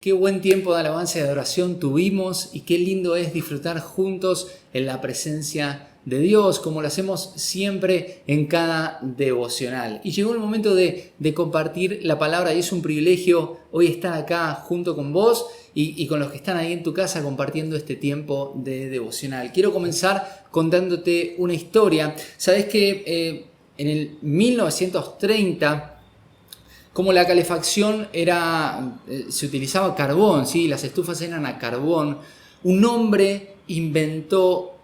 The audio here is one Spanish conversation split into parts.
Qué buen tiempo de alabanza y de adoración tuvimos y qué lindo es disfrutar juntos en la presencia de Dios, como lo hacemos siempre en cada devocional. Y llegó el momento de compartir la palabra y es un privilegio hoy estar acá junto con vos y con los que están ahí en tu casa compartiendo este tiempo de devocional. Quiero comenzar contándote una historia. Sabés que en el 1930... como la calefacción se utilizaba carbón, ¿sí? Las estufas eran a carbón, un hombre inventó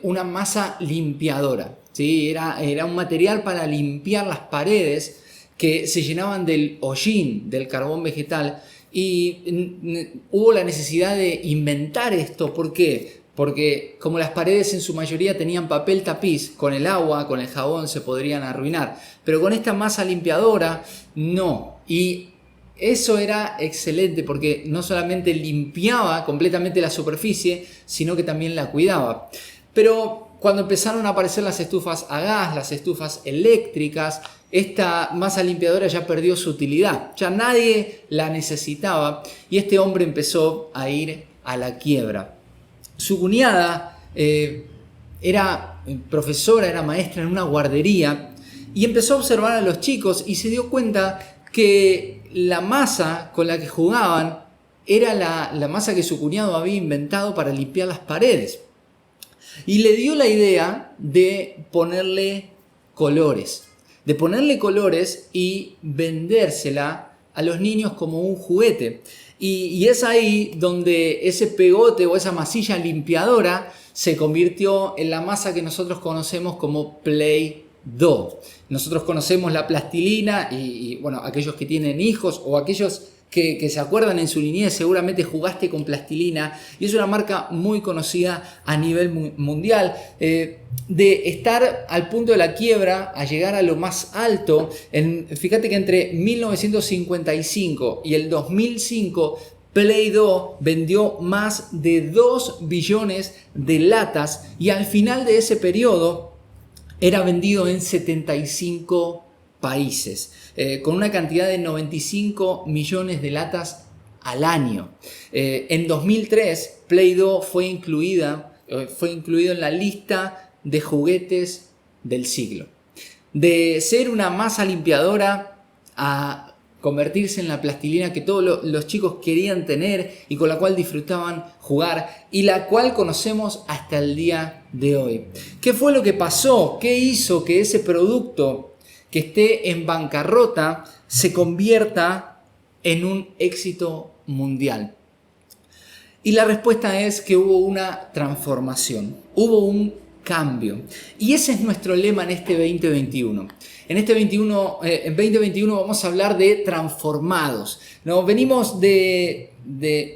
una masa limpiadora, ¿sí? Era un material para limpiar las paredes que se llenaban del hollín, del carbón vegetal, y hubo la necesidad de inventar esto. ¿Por qué? Porque como las paredes en su mayoría tenían papel tapiz, con el agua, con el jabón se podrían arruinar. Pero con esta masa limpiadora, no. Y eso era excelente porque no solamente limpiaba completamente la superficie, sino que también la cuidaba. Pero cuando empezaron a aparecer las estufas a gas, las estufas eléctricas, esta masa limpiadora ya perdió su utilidad. Ya nadie la necesitaba y este hombre empezó a ir a la quiebra. Su cuñada era profesora, era maestra en una guardería y empezó a observar a los chicos y se dio cuenta que la masa con la que jugaban era la masa que su cuñado había inventado para limpiar las paredes. Y le dio la idea de ponerle colores y vendérsela a los niños como un juguete. Y es ahí donde ese pegote o esa masilla limpiadora se convirtió en la masa que nosotros conocemos como Play-Doh. Nosotros conocemos la plastilina y bueno, aquellos que tienen hijos o aquellos que se acuerdan en su niñez seguramente jugaste con plastilina y es una marca muy conocida a nivel mundial. De estar al punto de la quiebra a llegar a lo más alto, fíjate que entre 1955 y el 2005 Play-Doh vendió más de 2 billones de latas y al final de ese periodo era vendido en 75 países, con una cantidad de 95 millones de latas al año. En 2003 Play-Doh fue incluido en la lista de juguetes del siglo. De ser una masa limpiadora a convertirse en la plastilina que todos los chicos querían tener y con la cual disfrutaban jugar y la cual conocemos hasta el día de hoy. ¿Qué fue lo que pasó? ¿Qué hizo que ese producto que esté en bancarrota se convierta en un éxito mundial? Y la respuesta es que hubo una transformación, hubo un cambio. Y ese es nuestro lema en este 2021. En 2021 vamos a hablar de transformados, ¿no? Venimos de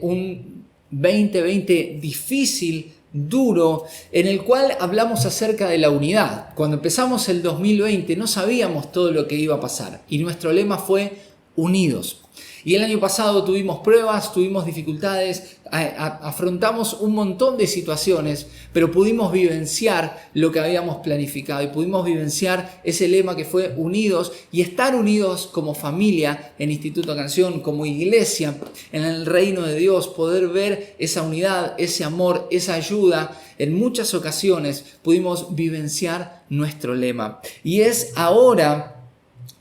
un 2020 difícil, duro, en el cual hablamos acerca de la unidad. Cuando empezamos el 2020 no sabíamos todo lo que iba a pasar y nuestro lema fue unidos. Y el año pasado tuvimos pruebas, tuvimos dificultades, afrontamos un montón de situaciones, pero pudimos vivenciar lo que habíamos planificado y pudimos vivenciar ese lema que fue unidos y estar unidos como familia en Instituto Canción, como iglesia en el reino de Dios, poder ver esa unidad, ese amor, esa ayuda. En muchas ocasiones pudimos vivenciar nuestro lema y es ahora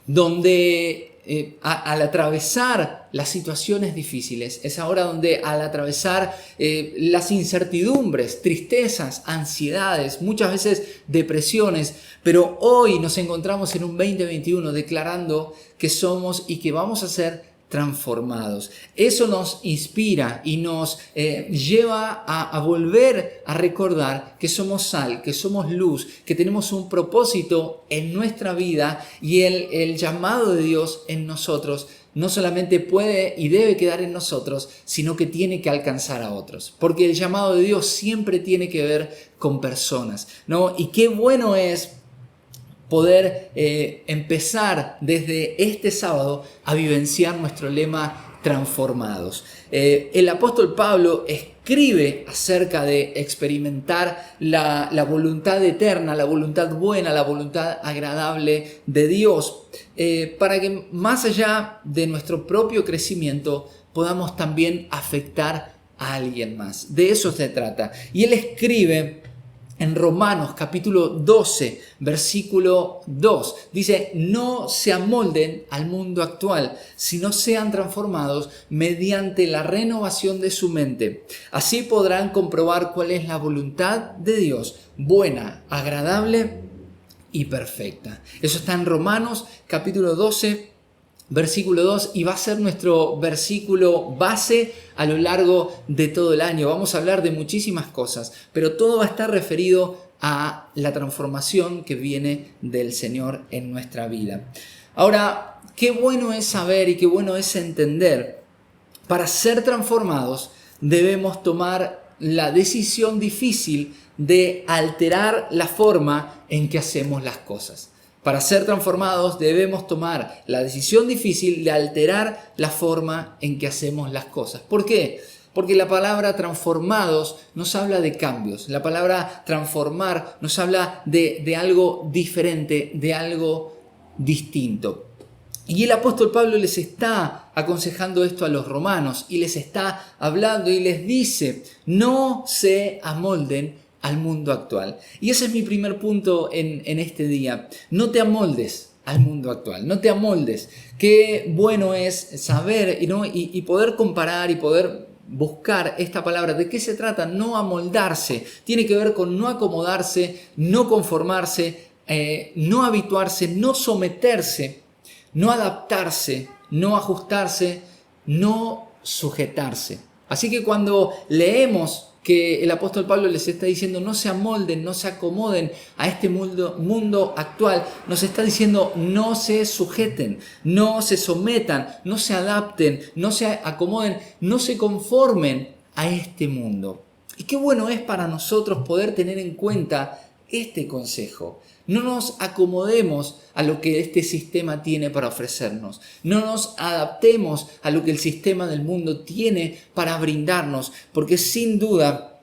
donde al atravesar las situaciones difíciles, es ahora donde al atravesar las incertidumbres, tristezas, ansiedades, muchas veces depresiones, pero hoy nos encontramos en un 2021 declarando que somos y que vamos a ser transformados. Eso nos inspira y nos lleva a volver a recordar que somos sal, que somos luz, que tenemos un propósito en nuestra vida y el llamado de Dios en nosotros no solamente puede y debe quedar en nosotros, sino que tiene que alcanzar a otros. Porque el llamado de Dios siempre tiene que ver con personas, ¿no? Y qué bueno es poder empezar desde este sábado a vivenciar nuestro lema transformados. El apóstol Pablo escribe acerca de experimentar la voluntad eterna, la voluntad buena, la voluntad agradable de Dios, para que más allá de nuestro propio crecimiento podamos también afectar a alguien más. De eso se trata. Y él escribe en Romanos capítulo 12, versículo 2. Dice, no se amolden al mundo actual, sino sean transformados mediante la renovación de su mente. Así podrán comprobar cuál es la voluntad de Dios, buena, agradable y perfecta. Eso está en Romanos capítulo 12, versículo 2, y va a ser nuestro versículo base a lo largo de todo el año. Vamos a hablar de muchísimas cosas, pero todo va a estar referido a la transformación que viene del Señor en nuestra vida. Ahora, qué bueno es saber y qué bueno es entender. Para ser transformados debemos tomar la decisión difícil de alterar la forma en que hacemos las cosas. Para ser transformados debemos tomar la decisión difícil de alterar la forma en que hacemos las cosas. ¿Por qué? Porque la palabra transformados nos habla de cambios. La palabra transformar nos habla de algo diferente, de algo distinto. Y el apóstol Pablo les está aconsejando esto a los romanos y les está hablando y les dice, no se amolden al mundo actual. Y ese es mi primer punto en este día. No te amoldes al mundo actual, no te amoldes. Qué bueno es saber y poder comparar y poder buscar esta palabra. ¿De qué se trata? No amoldarse. Tiene que ver con no acomodarse, no conformarse, no habituarse, no someterse, no adaptarse, no ajustarse, no sujetarse. Así que cuando leemos que el apóstol Pablo les está diciendo no se amolden, no se acomoden a este mundo actual, nos está diciendo no se sujeten, no se sometan, no se adapten, no se acomoden, no se conformen a este mundo. Y qué bueno es para nosotros poder tener en cuenta este consejo. No nos acomodemos a lo que este sistema tiene para ofrecernos. No nos adaptemos a lo que el sistema del mundo tiene para brindarnos, porque sin duda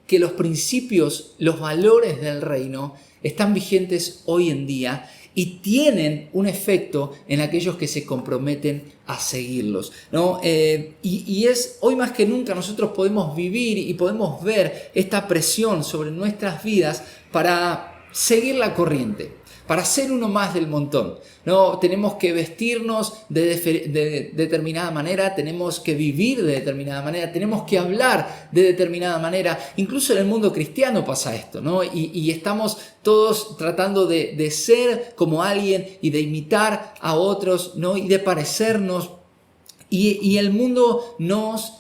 que los principios, los valores del reino están vigentes hoy en día y tienen un efecto en aquellos que se comprometen a seguirlos, ¿no? Y es hoy más que nunca nosotros podemos vivir y podemos ver esta presión sobre nuestras vidas para seguir la corriente, para ser uno más del montón. No, tenemos que vestirnos de determinada manera, tenemos que vivir de determinada manera, tenemos que hablar de determinada manera. Incluso en el mundo cristiano pasa esto, ¿no? Y estamos todos tratando de ser como alguien y de imitar a otros, ¿no? Y de parecernos. Y el mundo nos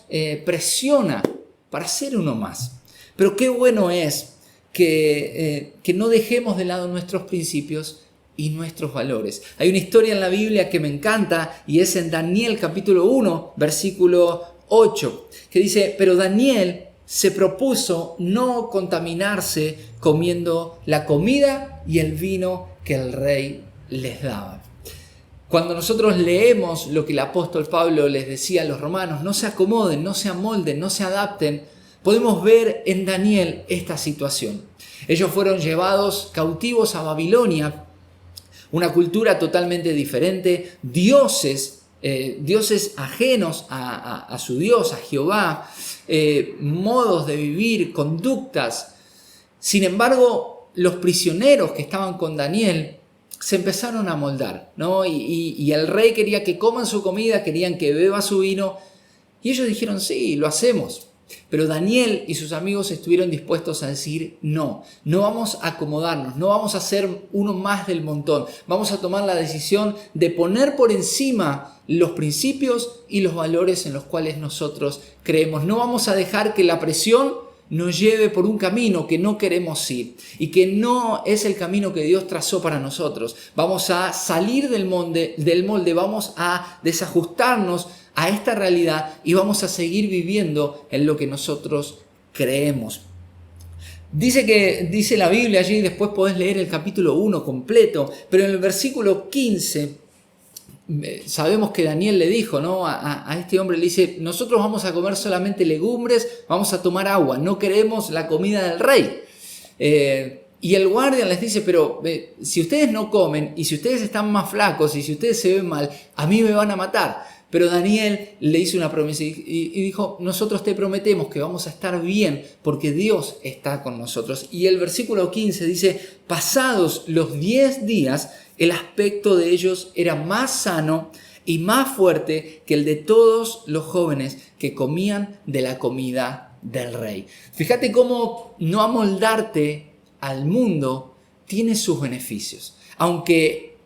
presiona para ser uno más. Pero qué bueno es que no dejemos de lado nuestros principios y nuestros valores. Hay una historia en la Biblia que me encanta y es en Daniel capítulo 1, versículo 8, que dice, pero Daniel se propuso no contaminarse comiendo la comida y el vino que el rey les daba. Cuando nosotros leemos lo que el apóstol Pablo les decía a los romanos, no se acomoden, no se amolden, no se adapten, podemos ver en Daniel esta situación. Ellos fueron llevados cautivos a Babilonia, una cultura totalmente diferente, dioses ajenos a su Dios, a Jehová, modos de vivir, conductas. Sin embargo, los prisioneros que estaban con Daniel se empezaron a moldar, ¿no? Y el rey quería que coman su comida, querían que beba su vino, y ellos dijeron, sí, lo hacemos. Pero Daniel y sus amigos estuvieron dispuestos a decir no vamos a acomodarnos, no vamos a ser uno más del montón, vamos a tomar la decisión de poner por encima los principios y los valores en los cuales nosotros creemos. No vamos a dejar que la presión nos lleve por un camino que no queremos ir y que no es el camino que Dios trazó para nosotros. Vamos a salir del molde, vamos a desajustarnos a esta realidad y vamos a seguir viviendo en lo que nosotros creemos. Dice la Biblia allí, después podés leer el capítulo 1 completo, pero en el versículo 15 sabemos que Daniel le dijo, ¿no? a este hombre, le dice, nosotros vamos a comer solamente legumbres, vamos a tomar agua, no queremos la comida del rey. Y el guardia les dice, pero si ustedes no comen y si ustedes están más flacos y si ustedes se ven mal, a mí me van a matar. Pero Daniel le hizo una promesa y dijo, nosotros te prometemos que vamos a estar bien porque Dios está con nosotros. Y el versículo 15 dice, pasados los 10 días, el aspecto de ellos era más sano y más fuerte que el de todos los jóvenes que comían de la comida del rey. Fíjate cómo no amoldarte al mundo tiene sus beneficios. Aunque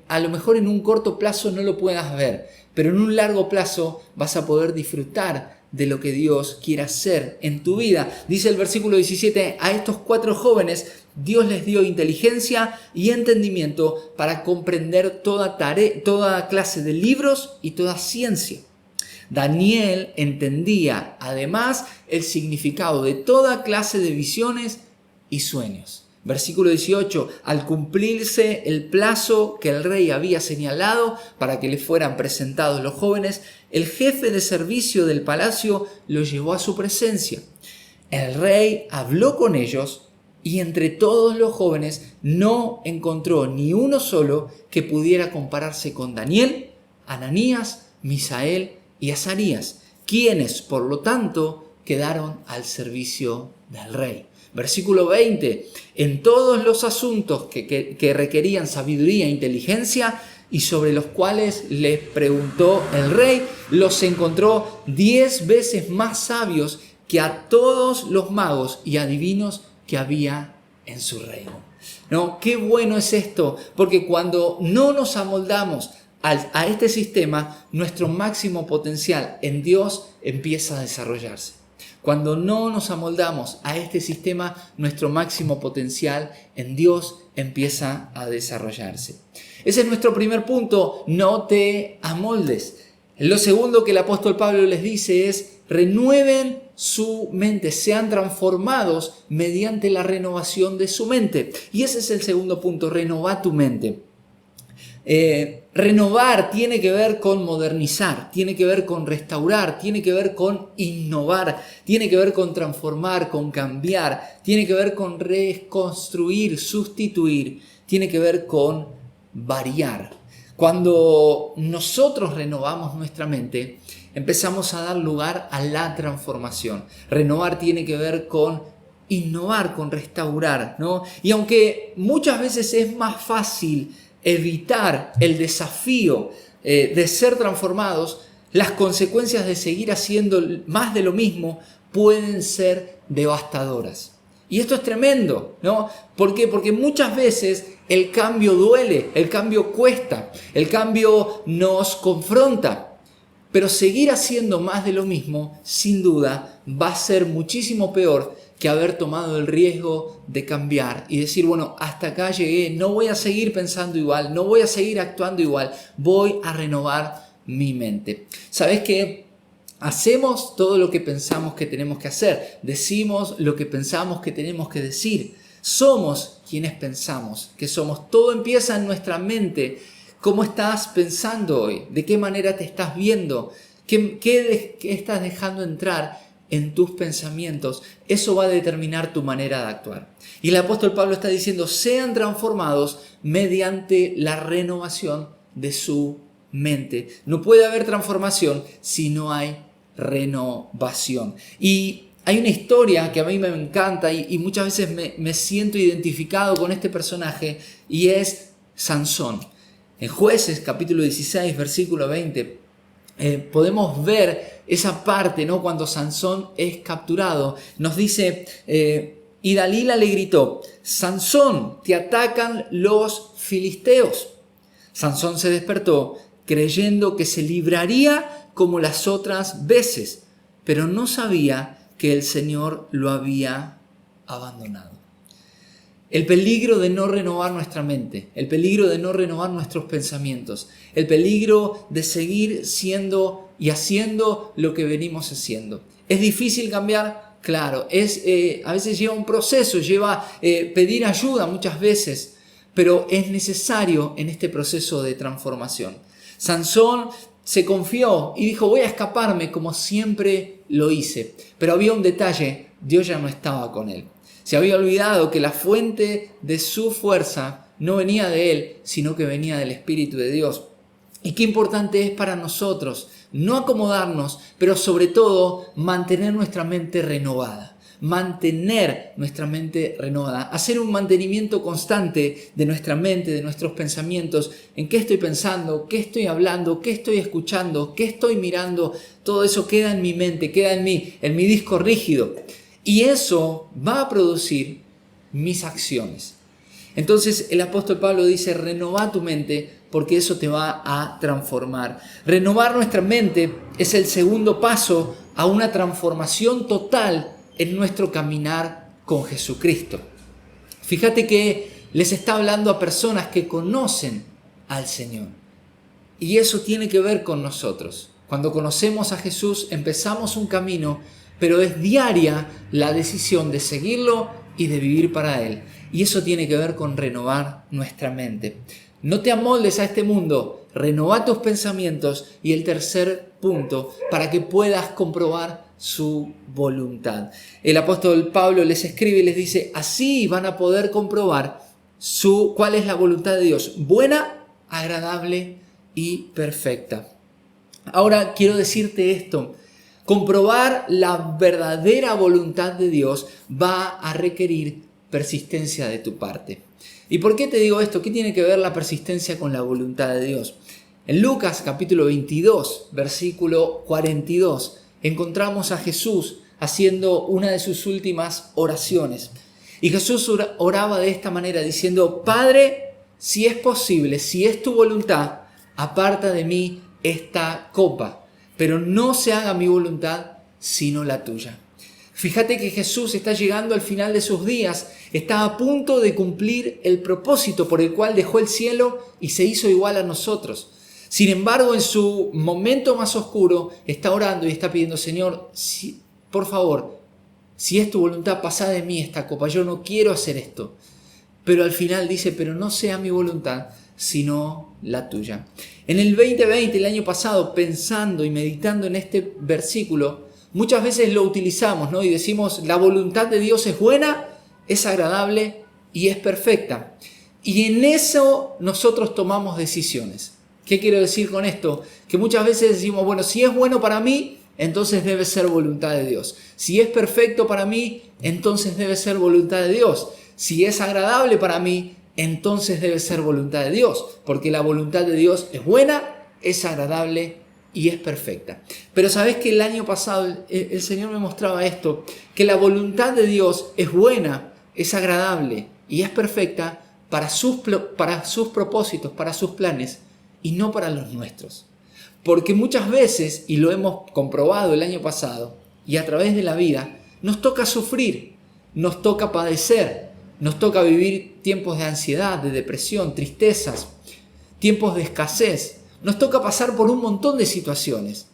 a lo mejor en un corto plazo no lo puedas ver, pero en un largo plazo vas a poder disfrutar de lo que Dios quiere hacer en tu vida. Dice el versículo 17, a estos 4 jóvenes Dios les dio inteligencia y entendimiento para comprender toda clase de libros y toda ciencia. Daniel entendía además el significado de toda clase de visiones y sueños. Versículo 18, al cumplirse el plazo que el rey había señalado para que le fueran presentados los jóvenes, el jefe de servicio del palacio los llevó a su presencia. El rey habló con ellos y entre todos los jóvenes no encontró ni uno solo que pudiera compararse con Daniel, Ananías, Misael y Azarías, quienes por lo tanto quedaron al servicio del rey. Versículo 20, en todos los asuntos que requerían sabiduría e inteligencia y sobre los cuales les preguntó el rey, los encontró 10 veces más sabios que a todos los magos y adivinos que había en su reino. ¿No? Qué bueno es esto, porque cuando no nos amoldamos a este sistema, nuestro máximo potencial en Dios empieza a desarrollarse. Cuando no nos amoldamos a este sistema, nuestro máximo potencial en Dios empieza a desarrollarse. Ese es nuestro primer punto, no te amoldes. Lo segundo que el apóstol Pablo les dice es, renueven su mente, sean transformados mediante la renovación de su mente. Y ese es el segundo punto, renova tu mente. Renovar tiene que ver con modernizar, tiene que ver con restaurar, tiene que ver con innovar, tiene que ver con transformar, con cambiar, tiene que ver con reconstruir, sustituir, tiene que ver con variar. Cuando nosotros renovamos nuestra mente, empezamos a dar lugar a la transformación. Renovar tiene que ver con innovar, con restaurar, ¿no? Y aunque muchas veces es más fácil evitar el desafío de ser transformados, las consecuencias de seguir haciendo más de lo mismo pueden ser devastadoras. Y esto es tremendo, ¿no? ¿Por qué? Porque muchas veces el cambio duele, el cambio cuesta, el cambio nos confronta. Pero seguir haciendo más de lo mismo, sin duda, va a ser muchísimo peor que haber tomado el riesgo de cambiar y decir, bueno, hasta acá llegué, no voy a seguir pensando igual, no voy a seguir actuando igual, voy a renovar mi mente. ¿Sabes qué? Hacemos todo lo que pensamos que tenemos que hacer, decimos lo que pensamos que tenemos que decir, somos quienes pensamos que somos, todo empieza en nuestra mente. ¿Cómo estás pensando hoy? ¿De qué manera te estás viendo? ¿Qué estás dejando entrar en tus pensamientos? Eso va a determinar tu manera de actuar. Y el apóstol Pablo está diciendo, sean transformados mediante la renovación de su mente. No puede haber transformación si no hay renovación. Y hay una historia que a mí me encanta y muchas veces me siento identificado con este personaje y es Sansón. En Jueces capítulo 16 versículo 20 podemos ver esa parte, ¿no? Cuando Sansón es capturado. Nos dice, y Dalila le gritó, Sansón, te atacan los filisteos. Sansón se despertó creyendo que se libraría como las otras veces, pero no sabía que el Señor lo había abandonado. El peligro de no renovar nuestra mente, el peligro de no renovar nuestros pensamientos, el peligro de seguir siendo y haciendo lo que venimos haciendo. ¿Es difícil cambiar? Claro, a veces lleva un proceso, lleva pedir ayuda muchas veces, pero es necesario en este proceso de transformación. Sansón se confió y dijo, voy a escaparme como siempre lo hice, pero había un detalle, Dios ya no estaba con él. Se había olvidado que la fuente de su fuerza no venía de él, sino que venía del Espíritu de Dios. Y qué importante es para nosotros no acomodarnos, pero sobre todo mantener nuestra mente renovada. Mantener nuestra mente renovada. Hacer un mantenimiento constante de nuestra mente, de nuestros pensamientos. En qué estoy pensando, qué estoy hablando, qué estoy escuchando, qué estoy mirando. Todo eso queda en mi mente, queda en mi disco rígido. Y eso va a producir mis acciones. Entonces el apóstol Pablo dice, renova tu mente porque eso te va a transformar. Renovar nuestra mente es el segundo paso a una transformación total en nuestro caminar con Jesucristo. Fíjate que les está hablando a personas que conocen al Señor. Y eso tiene que ver con nosotros. Cuando conocemos a Jesús empezamos un camino, pero es diaria la decisión de seguirlo y de vivir para Él. Y eso tiene que ver con renovar nuestra mente. No te amoldes a este mundo, renova tus pensamientos. Y el tercer punto, para que puedas comprobar su voluntad. El apóstol Pablo les escribe y les dice, así van a poder comprobar cuál es la voluntad de Dios, buena, agradable y perfecta. Ahora quiero decirte esto, comprobar la verdadera voluntad de Dios va a requerir persistencia de tu parte. ¿Y por qué te digo esto? ¿Qué tiene que ver la persistencia con la voluntad de Dios? En Lucas capítulo 22, versículo 42, encontramos a Jesús haciendo una de sus últimas oraciones. Y Jesús oraba de esta manera diciendo, Padre, si es posible, si es tu voluntad, aparta de mí esta copa, pero no se haga mi voluntad sino la tuya. Fíjate que Jesús está llegando al final de sus días, está a punto de cumplir el propósito por el cual dejó el cielo y se hizo igual a nosotros. Sin embargo, en su momento más oscuro, está orando y está pidiendo, Señor, por favor, si es tu voluntad, pasa de mí esta copa, yo no quiero hacer esto. Pero al final dice, pero no sea mi voluntad, sino la tuya. En el 2020, el año pasado, pensando y meditando en este versículo, muchas veces lo utilizamos, ¿no? Y decimos, la voluntad de Dios es buena, es agradable y es perfecta. Y en eso nosotros tomamos decisiones. ¿Qué quiero decir con esto? Que muchas veces decimos, bueno, si es bueno para mí, entonces debe ser voluntad de Dios. Si es perfecto para mí, entonces debe ser voluntad de Dios. Si es agradable para mí, entonces debe ser voluntad de Dios. Porque la voluntad de Dios es buena, es agradable y es perfecta. Pero sabes que el año pasado el Señor me mostraba esto, que la voluntad de Dios es buena, es agradable y es perfecta para sus propósitos, para sus planes, y no para los nuestros. Porque muchas veces, y lo hemos comprobado el año pasado, y a través de la vida, nos toca sufrir, nos toca padecer, nos toca vivir tiempos de ansiedad, de depresión, tristezas, tiempos de escasez. Nos toca pasar por un montón de situaciones.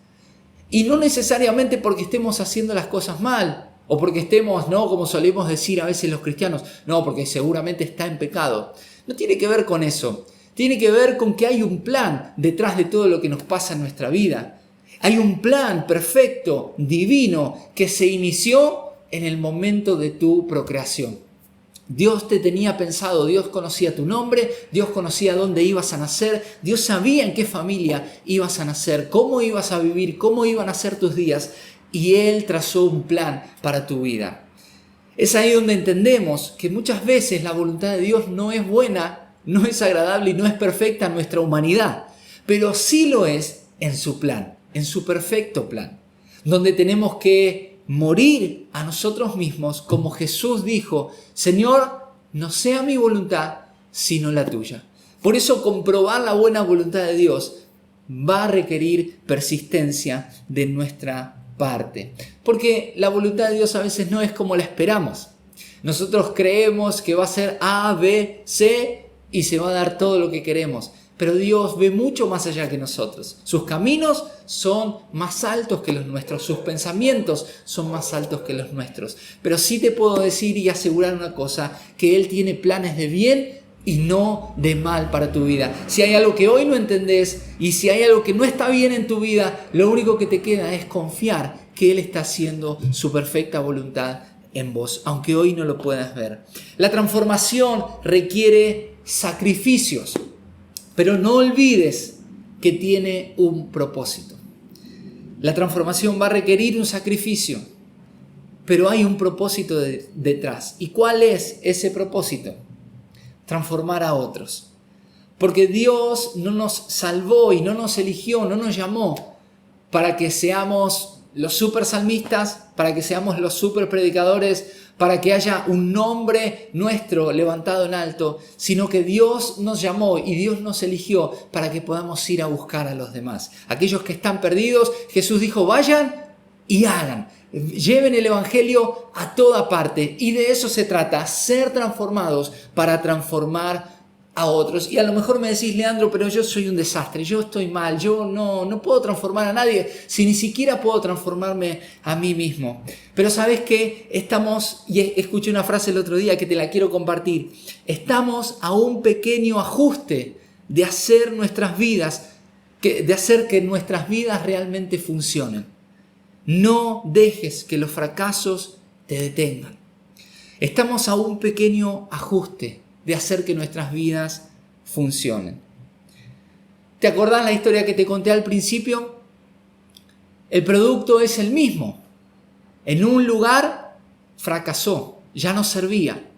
Y no necesariamente porque estemos haciendo las cosas mal, o porque estemos, no, como solemos decir a veces los cristianos, no, porque seguramente está en pecado. No tiene que ver con eso. Tiene que ver con que hay un plan detrás de todo lo que nos pasa en nuestra vida. Hay un plan perfecto, divino, que se inició en el momento de tu procreación. Dios te tenía pensado, Dios conocía tu nombre, Dios conocía dónde ibas a nacer, Dios sabía en qué familia ibas a nacer, cómo ibas a vivir, cómo iban a ser tus días, y Él trazó un plan para tu vida. Es ahí donde entendemos que muchas veces la voluntad de Dios no es buena, no es agradable y no es perfecta en nuestra humanidad, pero sí lo es en su plan, en su perfecto plan, donde tenemos que morir a nosotros mismos, como Jesús dijo, Señor, no sea mi voluntad, sino la tuya. Por eso comprobar la buena voluntad de Dios va a requerir persistencia de nuestra parte, porque la voluntad de Dios a veces no es como la esperamos. Nosotros creemos que va a ser A, B, C y se va a dar todo lo que queremos. Pero Dios ve mucho más allá que nosotros. Sus caminos son más altos que los nuestros. Sus pensamientos son más altos que los nuestros. Pero sí te puedo decir y asegurar una cosa, que Él tiene planes de bien y no de mal para tu vida. Si hay algo que hoy no entendés y si hay algo que no está bien en tu vida, lo único que te queda es confiar que Él está haciendo su perfecta voluntad en vos, aunque hoy no lo puedas ver. La transformación requiere sacrificios. Pero no olvides que tiene un propósito. La transformación va a requerir un sacrificio, pero hay un propósito detrás. ¿Y cuál es ese propósito? Transformar a otros. Porque Dios no nos salvó y no nos eligió, no nos llamó para que seamos los super salmistas, para que seamos los super predicadores, para que haya un nombre nuestro levantado en alto, sino que Dios nos llamó y Dios nos eligió para que podamos ir a buscar a los demás. Aquellos que están perdidos, Jesús dijo, vayan y hagan. Lleven el evangelio a toda parte, y de eso se trata, ser transformados para transformar a otros. Y a lo mejor me decís, Leandro, pero yo soy un desastre, yo estoy mal, yo no puedo transformar a nadie, si ni siquiera puedo transformarme a mí mismo. Pero ¿sabes qué? Y escuché una frase el otro día que te la quiero compartir, estamos a un pequeño ajuste de hacer que nuestras vidas realmente funcionen. No dejes que los fracasos te detengan. Estamos a un pequeño ajuste de hacer que nuestras vidas funcionen. ¿Te acordás la historia que te conté al principio? El producto es el mismo. En un lugar fracasó, ya no servía.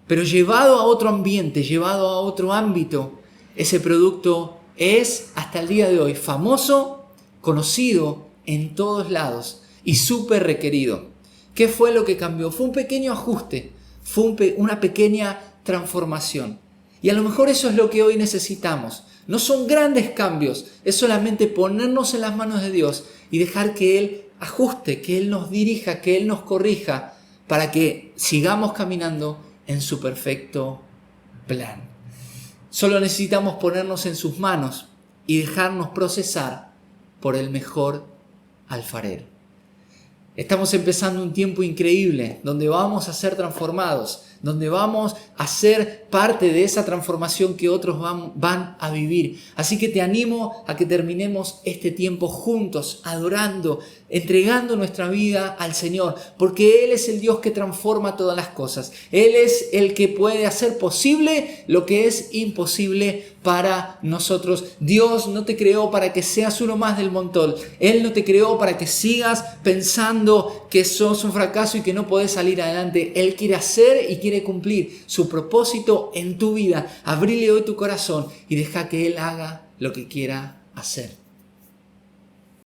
Pero llevado a otro ambiente, llevado a otro ámbito, ese producto es hasta el día de hoy famoso, conocido en todos lados y súper requerido. ¿Qué fue lo que cambió? Fue un pequeño ajuste, fue una pequeña transformación. Y a lo mejor eso es lo que hoy necesitamos. No son grandes cambios, es solamente ponernos en las manos de Dios y dejar que Él ajuste, que Él nos dirija, que Él nos corrija para que sigamos caminando en su perfecto plan. Solo necesitamos ponernos en sus manos y dejarnos procesar por el mejor alfarero. Estamos empezando un tiempo increíble donde vamos a ser transformados, donde vamos a ser parte de esa transformación que otros van a vivir. Así que te animo a que terminemos este tiempo juntos, adorando, entregando nuestra vida al Señor, porque Él es el Dios que transforma todas las cosas. Él es el que puede hacer posible lo que es imposible para nosotros. Dios no te creó para que seas uno más del montón. Él no te creó para que sigas pensando que sos un fracaso y que no podés salir adelante. Él quiere hacer y quiere cumplir su propósito en tu vida. Abrile hoy tu corazón y deja que Él haga lo que quiera hacer.